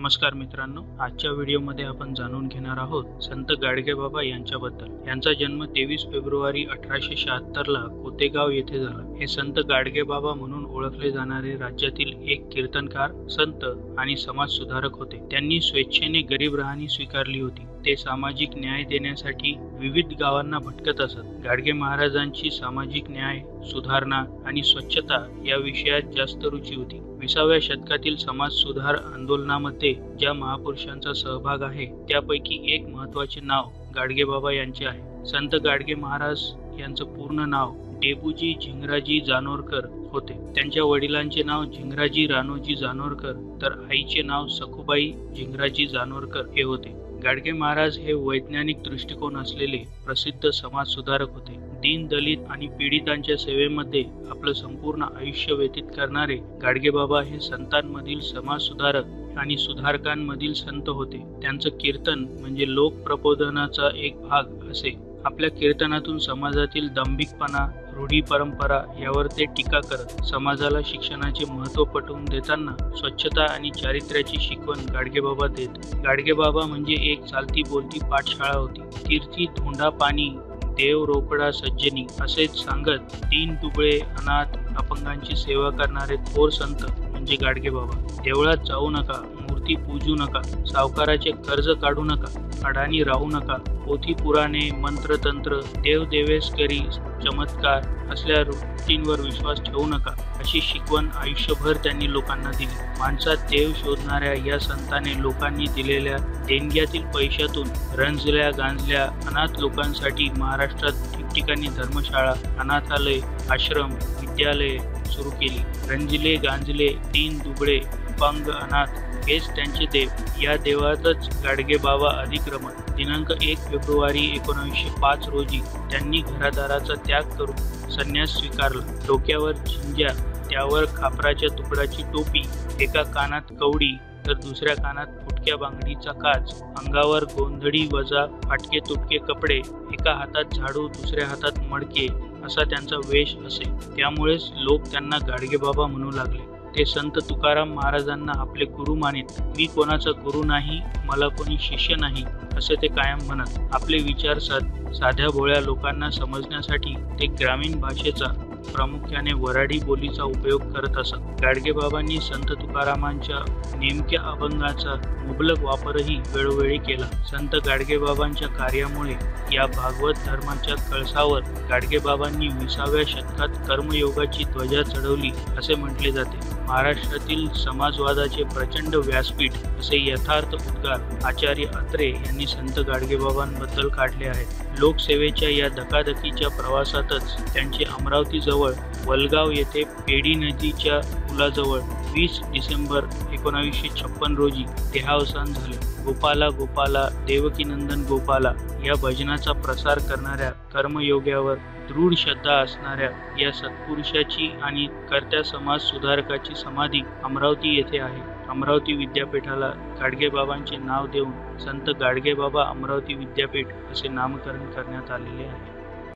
नमस्कार मित्रांनो, आजच्या व्हिडिओमध्ये आपण जाणून घेणार आहोत संत गाडगेबाबा यांच्याबद्दल। यांचा जन्म 23 फेब्रुवारी 1876 ला कोतेगाव येथे झाला। हे संत गाडगेबाबा म्हणून ओळखले जाणारे राज्यातील एक कीर्तनकार, संत आणि समाज सुधारक होते। त्यांनी स्वेच्छेने गरीब राहणी स्वीकारली होती। ते सामाजिक न्याय देण्यासाठी विविध गावांना भटकत असत। गाडगे महाराजांची सामाजिक न्याय, सुधारणा आणि स्वच्छता या विषयात जास्त रुची होती। 20व्या शतकातील समाज सुधार आंदोलनामध्ये ज्या महापुरुषांचा सहभाग आहे त्यापैकी एक महत्त्वाचे नाव गाडगेबाबा यांचे आहे। संत गाडगे महाराज यांचं पूर्ण नाव डेबूजी झिंगराजी जानोरकर होते। त्यांच्या वडिलांचे नाव झिंगराजी राणोजी जानोरकर तर आईचे नाव सखुबाई झिंगराजी जानोरकर हे होते। गाडगे महाराज हे वैज्ञानिक दृष्टिकोन असलेले प्रसिद्ध समाज सुधारक होते। दीन, दलित आणि पीडितांच्या सेवेमध्ये आपलं संपूर्ण आयुष्य व्यतीत करणारे गाडगेबाबा हे संतांमधील समाज सुधारक आणि सुधारकांमधील संत होते। त्यांचं कीर्तन म्हणजे लोक प्रबोधनाचा एक भाग असे। आपल्या कीर्तनातून समाजातील दांभिकपणा, रूढी परंपरा यावर ते टीका करत समाजाला शिक्षणाचे महत्त्व पटवून देताना स्वच्छता आणि चारित्र्याची शिकवण गाडगेबाबा देत। गाडगेबाबा म्हणजे एक चालती बोलती पाठशाळा होती। तीर्थी धोंडा पाणी, देव रोकडा सज्जनी असेच सांगत दीन, दुबळे, अनाथ, अपंगांची सेवा करणारे थोर संत म्हणजे गाडगेबाबा। देवळात जाऊ नका, मूर्ती पूजू नका, सावकाराचे कर्ज काढू नका, अडाणी राहू नका, पोथी पुराणे, मंत्रतंत्र, देवदेवेशकरी चमत्कार असल्या गोष्टींवर विश्वास ठेवू नका अशी शिकवण आयुष्यभर त्यांनी लोकांना दिली। माणसात देव शोधणाऱ्या या संतांनी लोकांनी दिलेल्या देणग्यातील पैशातून रंजल्या गांजल्या अनाथ लोकांसाठी महाराष्ट्रात ठिकठिकाणी धर्मशाळा, अनाथालय, आश्रम, विद्यालये सुरू केली। रंजले गांजले, दीन, दुबळे, अपंग, अनाथ हेच त्यांचे देव। या देवातच गाडगेबाबा अधिक रमत। दिनांक 1 फेब्रुवारी 1905 रोजी त्यांनी घरादाराचा त्याग करून संन्यास स्वीकारला। डोक्यावर झिंज्या, त्यावर खापराच्या तुकडाची टोपी, एका कानात कवडी तर दुसऱ्या कानात फुटक्या बांगडीचा काच, अंगावर गोंधळी वजा फाटके तुटके कपडे, एका हातात झाडू दुसऱ्या हातात मडके असा त्यांचा वेश असे। त्यामुळेच लोक त्यांना गाडगेबाबा म्हणू लागले। ते संत तुकाराम महाराजांना आपले गुरु मानित। मी कोणाचा गुरु नाही, मला कोणी शिष्य नाही असे ते कायम म्हणत। आपले विचार साध्या भोळ्या लोकांना समजण्यासाठी ते ग्रामीण भाषेचा, प्रामुख्याने वऱ्हाडी बोलीचा उपयोग करत असत। गाडगेबाबांनी संत तुकारामांच्या नेमक्या अभंगाचा मुबलक वापरही वेळोवेळी केला। संत गाडगेबाबांच्या कार्यामुळे या भागवत धर्माच्या कळसावर गाडगेबाबांनी 20व्या शतकात कर्मयोगाची ध्वजा चढवली असे म्हटले जाते। महाराष्ट्रातील समाजवादाचे प्रचंड व्यासपीठ असे यथार्थ उद्गार आचार्य अत्रे यांनी संत गाडगेबाबांबद्दल काढले आहेत। लोकसेवेच्या या धकाधकीच्या प्रवासातच त्यांचे अमरावतीजवळ वलगाव येथे पेडी नदीच्या पुलाजवळ 20 डिसेंबर 1956 रोजी देहावसान झाले। गोपाला गोपाला देवकीनंदन गोपाला या भजनाचा प्रसार करणाऱ्या, कर्मयोगावर दृढ श्रद्धा असणाऱ्या या सत्पुरुषाची आणि कर्त्या समाज सुधारकाची समाधी अमरावती येथे आहे। अमरावती विद्यापीठाला गाडगेबाबांचे नाव देऊन संत गाडगेबाबा अमरावती विद्यापीठ असे नामकरण करण्यात आलेले आहे।